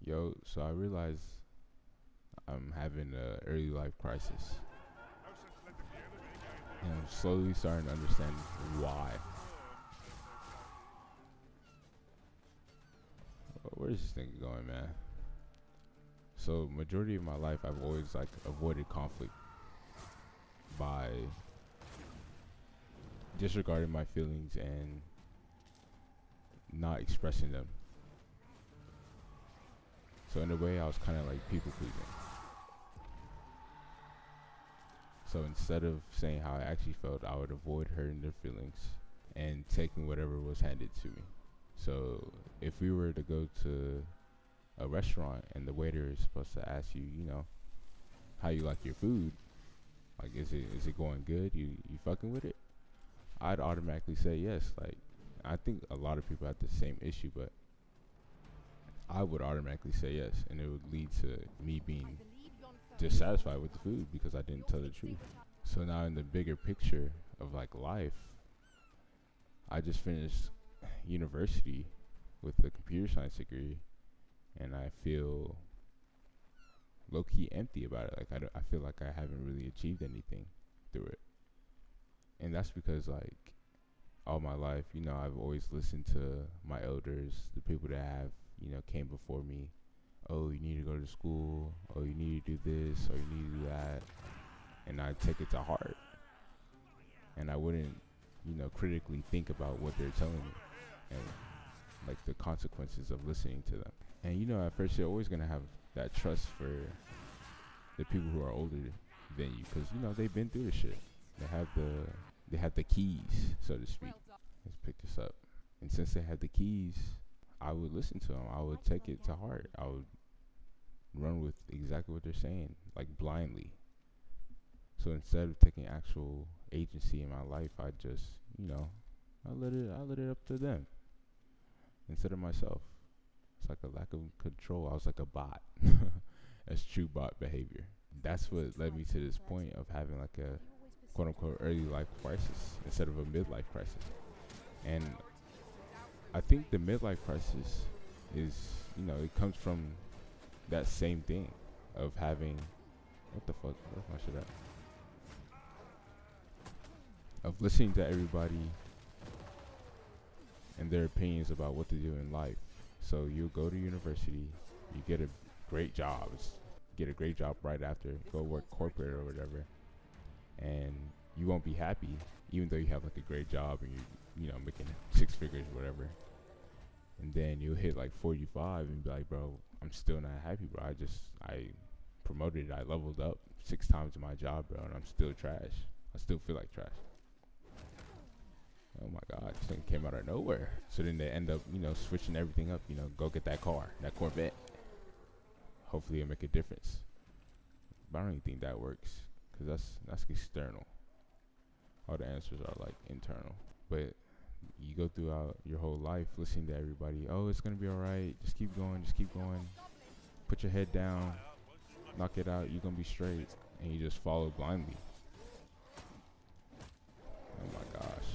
Yo, so I realized I'm having a early life crisis, and I'm slowly starting to understand why. Where's this thing going, man? So, majority of my life, I've always like avoided conflict by disregarding my feelings and not expressing them. So, in a way, I was kind of like people pleasing. So instead of saying how I actually felt, I would avoid hurting their feelings and taking whatever was handed to me. So if we were to go to a restaurant and the waiter is supposed to ask you, how you like your food, like is it going good? You fucking with it? I'd automatically say yes. Like I think a lot of people have the same issue, but I would automatically say yes, and it would lead to me being dissatisfied with the food because I didn't tell the truth. So now in the bigger picture of like life, I just finished university with a computer science degree, and I feel low key empty about it. Like I feel like I haven't really achieved anything through it, and that's because like all my life, I've always listened to my elders, the people that have came before me. Oh, you need to go to school. Oh, you need to do this. Or you need to do that. And I take it to heart, and I wouldn't, critically think about what they're telling me and like the consequences of listening to them. And at first you're always gonna have that trust for the people who are older than you, because they've been through the shit. They have the keys, so to speak. Let's pick this up. And since they had the keys, I would listen to them. I would take it to heart. I would run with exactly what they're saying, like blindly. So instead of taking actual agency in my life, I just, I let it up to them instead of myself. It's like a lack of control. I was like a bot. That's true bot behavior. That's what led me to this point of having like a quote unquote early life crisis instead of a midlife crisis. And I think the midlife crisis is, it comes from that same thing of having, what the fuck, where's my shit at? Of listening to everybody and their opinions about what to do in life. So you go to university, you get a great job, get a great job right after, go work corporate or whatever, and you won't be happy, even though you have like a great job and you're, making six figures or whatever. And then you'll hit like 45 and be like, bro, I'm still not happy, bro. I promoted, I leveled up 6 times in my job, bro, and I'm still trash. I still feel like trash. Oh my God, this thing came out of nowhere. So then they end up, switching everything up, go get that car, that Corvette. Hopefully it'll make a difference. But I don't even think that works, because that's external. All the answers are like internal. But you go throughout your whole life listening to everybody. Oh, it's going to be all right. Just keep going. Just keep going. Put your head down. Knock it out. You're going to be straight. And you just follow blindly. Oh my gosh.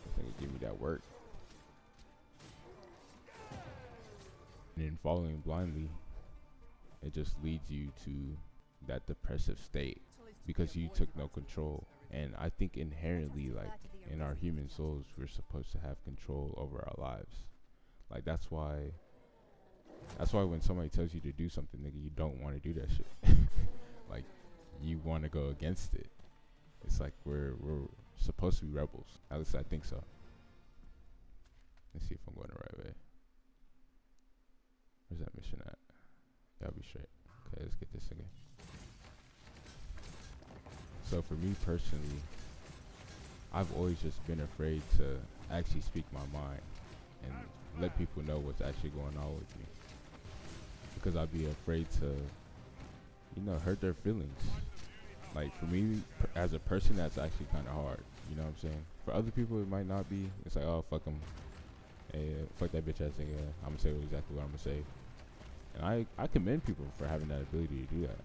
I think it give me that work. And in following blindly, it just leads you to that depressive state because you took no control. And I think inherently, like in our human souls, we're supposed to have control over our lives. Like that's why when somebody tells you to do something, nigga, you don't want to do that shit. Like you want to go against it. It's like we're supposed to be rebels. At least I think so. Let's see if I'm going the right way. Where's that mission at? Yeah, I'll be straight. Okay, let's get this again. So for me personally, I've always just been afraid to actually speak my mind and let people know what's actually going on with me, because I'd be afraid to, hurt their feelings. Like for me, as a person, that's actually kind of hard. You know what I'm saying? For other people, it might not be. It's like, oh, fuck them. Hey, fuck that bitch ass nigga. I'm gonna say exactly what I'm gonna say. And I commend people for having that ability to do that.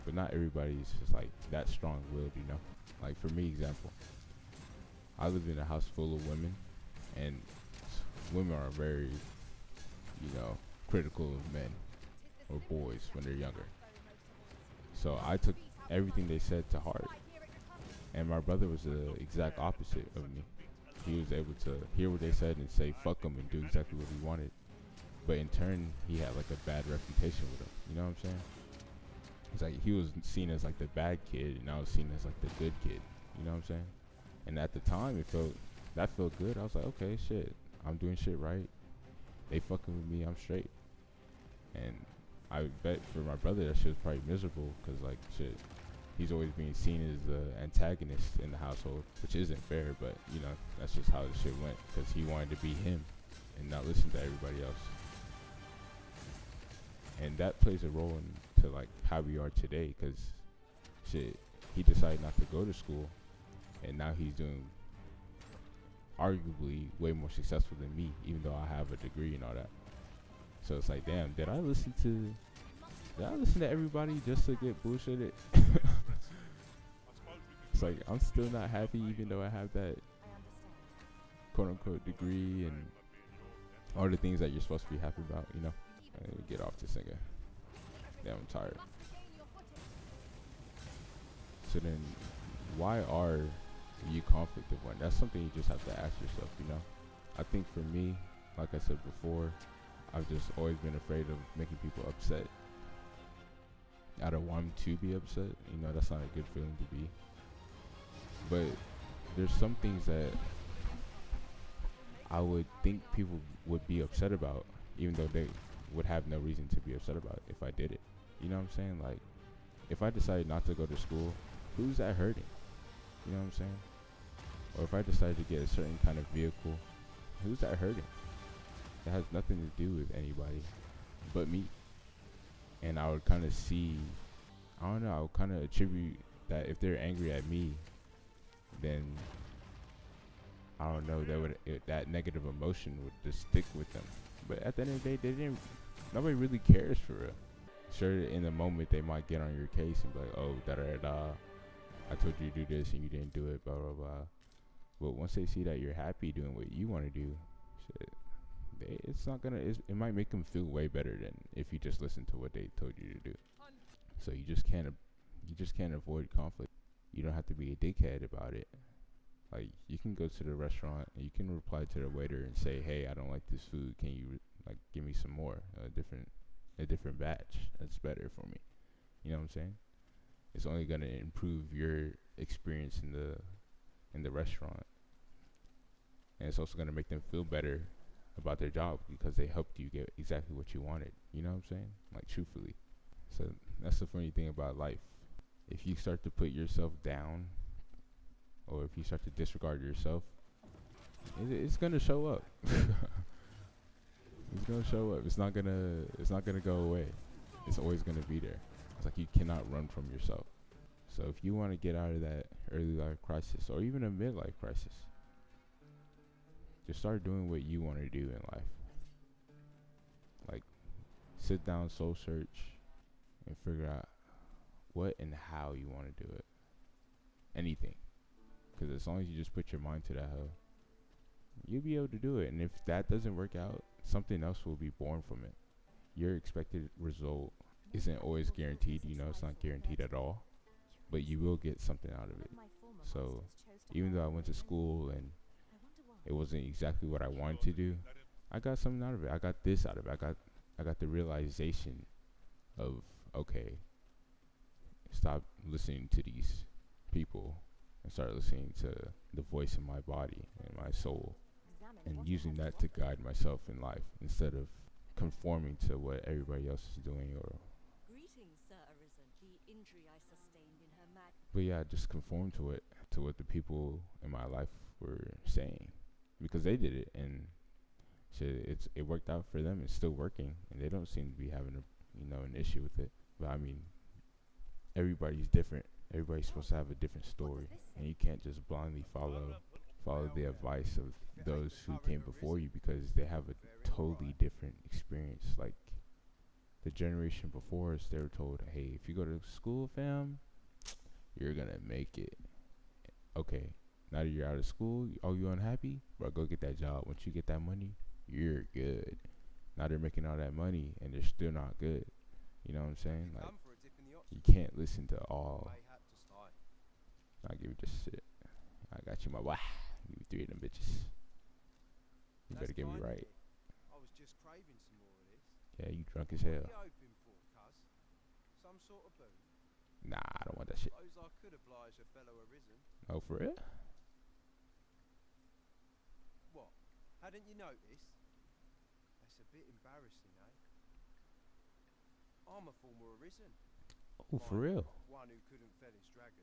But not everybody's just like that strong-willed, Like for me, example, I live in a house full of women, and women are very, critical of men or boys when they're younger. So I took everything they said to heart. And my brother was the exact opposite of me. He was able to hear what they said and say fuck them and do exactly what he wanted. But in turn, he had like a bad reputation with them. You know what I'm saying? It's like he was seen as like the bad kid, and I was seen as like the good kid. You know what I'm saying? And at the time, that felt good. I was like, okay, shit, I'm doing shit right. They fucking with me, I'm straight. And I bet for my brother, that shit was probably miserable, cause like shit, he's always being seen as the antagonist in the household, which isn't fair, but you know, that's just how the shit went, because he wanted to be him and not listen to everybody else. And that plays a role into like how we are today, because shit, he decided not to go to school, and now he's doing arguably way more successful than me, even though I have a degree and all that. So it's like, damn, did I listen to everybody just to get bullshitted? It's like, I'm still not happy even though I have that quote unquote degree and all the things that you're supposed to be happy about, you know? Let me get off this nigga. Damn, I'm tired. So then, why are you conflict avoidant? That's something you just have to ask yourself, you know? I think for me, like I said before, I've just always been afraid of making people upset. I don't want them to be upset. You know, that's not a good feeling to be. But there's some things that I would think people would be upset about, even though they would have no reason to be upset about it if I did it. You know what I'm saying? Like, if I decided not to go to school, who's that hurting? You know what I'm saying? Or if I decided to get a certain kind of vehicle, who's that hurting? It has nothing to do with anybody but me. And I would kind of see, I don't know, I would kind of attribute that if they're angry at me, then I don't know, that negative emotion would just stick with them. But at the end of the day, nobody really cares for real. Sure, in the moment they might get on your case and be like, oh, da-da-da-da, I told you to do this and you didn't do it, blah, blah, blah. But once they see that you're happy doing what you want to do, shit, it might make them feel way better than if you just listen to what they told you to do. So you just can't avoid conflict. You don't have to be a dickhead about it. Like, you can go to the restaurant and you can reply to the waiter and say, hey, I don't like this food, can you like give me some more, a different batch that's better for me. You know what I'm saying? It's only going to improve your experience in the restaurant, and it's also going to make them feel better about their job because they helped you get exactly what you wanted. You know what I'm saying? Like, truthfully. So that's the funny thing about life. If you start to put yourself down, or if you start to disregard yourself, it's gonna show up. It's gonna show up. It's not gonna go away. It's always gonna be there. It's like you cannot run from yourself. So if you want to get out of that early life crisis or even a midlife crisis, just start doing what you want to do in life. Like, sit down, soul search, and figure out what and how you want to do it. Anything. Because as long as you just put your mind to that, you'll be able to do it. And if that doesn't work out, something else will be born from it. Your expected result isn't always guaranteed. You know, it's not guaranteed at all. But you will get something out of it. So even though I went to school and it wasn't exactly what I wanted to do, I got something out of it. I got this out of it. I got the realization of, okay, stop listening to these people and start listening to the voice in my body and my soul, and using that to guide myself in life instead of conforming to what everybody else is doing. Or but yeah, just conform to what the people in my life were saying, because they did it and shit, it worked out for them. It's still working, and they don't seem to be having an issue with it. But I mean, everybody's different. Everybody's supposed to have a different story, and you can't just blindly follow the advice of those who came before you, because they have a totally different experience. Like, the generation before us, they were told, hey, if you go to school, fam, you're gonna make it. Okay, now that you're out of school, are you unhappy? Bro, go get that job. Once you get that money, you're good. Now they're making all that money and they're still not good. You know what I'm saying? Like, Come for a dip in the hot you springs. can't listen to all. Mayhap to start. I give you this shit. I got you, my boy. Give me 3 of them bitches. You better get me kind of right. you. I was just craving some more of this. Yeah, you drunk as What are hell. you hoping for, cuz? Some sort of boon? Nah, I don't want that shit. Suppose I could oblige a fellow arisen. Oh, for real? What? Hadn't you noticed? That's a bit embarrassing, eh? I'm a former arisen. Oh, for real? One who couldn't fell his dragon.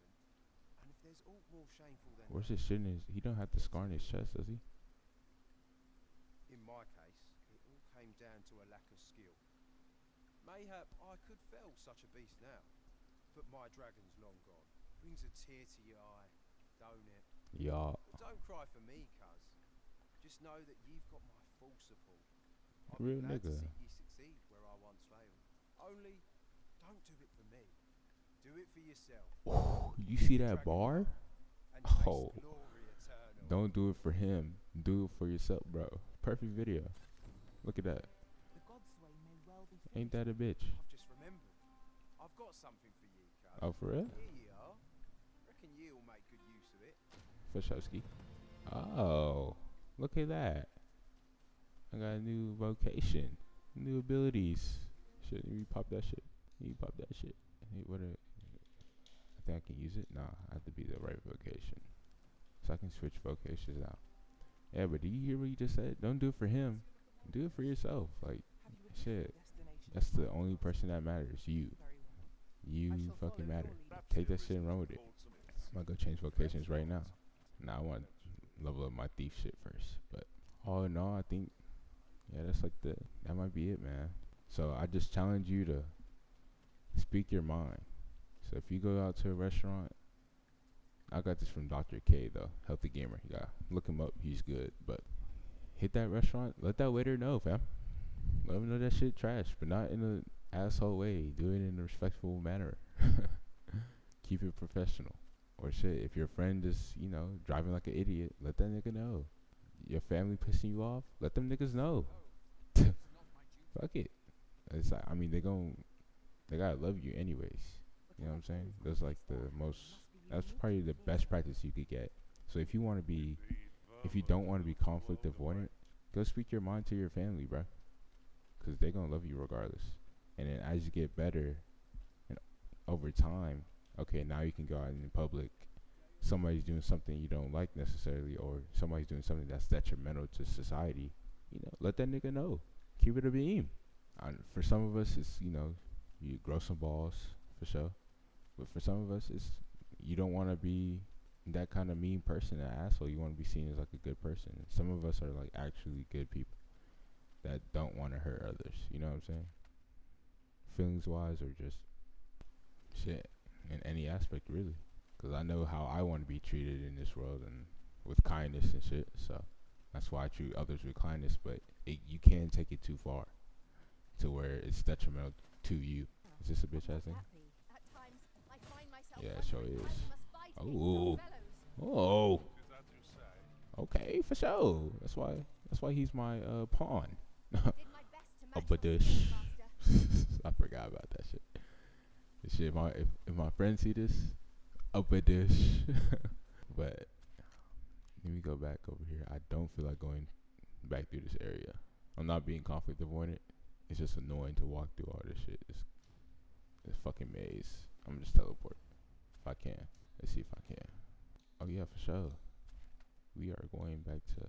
And if there's aught more shameful than Where's his shit in his... He don't have the scar in his chest, does he? in my case, it all came down to a lack of skill. Mayhap I could fell such a beast now, but my dragon's long gone. Brings a tear to your eye, don't it? Yeah. But don't cry for me, cuz. Just know that you've got my full support. I'll Real be glad nigga. to see you succeed where I once failed. Only, don't do it for me. Do it for yourself. Ooh, you see that bar? And taste Oh. glory eternal. Don't do it for him. Do it for yourself, bro. Perfect video. Look at that. The god's way may well be Ain't that a bitch? I've just remembered. I've got something for you, cuz. Oh, for real? Here you are. Reckon you'll make good use of it. Fashowski. Oh, look at that. I got a new vocation. New abilities. Shit, you pop that shit. You pop that shit. Hey, what a... I think I can use it? Nah, I have to be the right vocation. So I can switch vocations out. Yeah, but do you hear what you just said? Don't do it for him. Do it for yourself. Like, shit. That's the only person that matters. You. You fucking matter. Take that shit and run with it. I'm gonna go change vocations right now. Now I want to level up my thief shit first. But all in all, I think, yeah, that's like that might be it, man. So I just challenge you to speak your mind. So if you go out to a restaurant, I got this from Dr. K though, Healthy Gamer. You gotta look him up, he's good. But hit that restaurant, let that waiter know, fam. Let him know that shit trash, but not in an asshole way. Do it in a respectful manner. Keep it professional. Or shit, if your friend is, you know, driving like an idiot, let that nigga know. Your family pissing you off, let them niggas know. Fuck it. It's like, I mean, they gotta love you anyways. You know what I'm saying? That's like that's probably the best practice you could get. So if you don't want to be conflict avoidant, go speak your mind to your family, bro. Cause they gonna love you regardless. And then as you get better, and over time, okay, now you can go out in public. Somebody's doing something you don't like necessarily, or somebody's doing something that's detrimental to society. You know, let that nigga know. Keep it a beam. For some of us, it's, you know, you grow some balls for sure. But for some of us, it's you don't want to be that kind of mean person, an asshole. You want to be seen as like a good person. And some of us are like actually good people that don't want to hurt others. You know what I'm saying? Feelings wise, or just shit in any aspect, really. Because I know how I want to be treated in this world and with kindness and shit. So that's why I treat others with kindness. But you can take it too far to where it's detrimental to you. Is this a bitch ass thing? Yeah, it sure is. Oh, oh, okay, for sure. That's why he's my pawn. Oh, but this, I forgot about that shit. This shit, if my friends see this, oh, but this. But let me go back over here. I don't feel like going back through this area. I'm not being conflict avoidant. It's just annoying to walk through all this shit. It's fucking maze. I'm gonna just teleport if I can. Let's see if I can. Oh yeah, for sure. We are going back to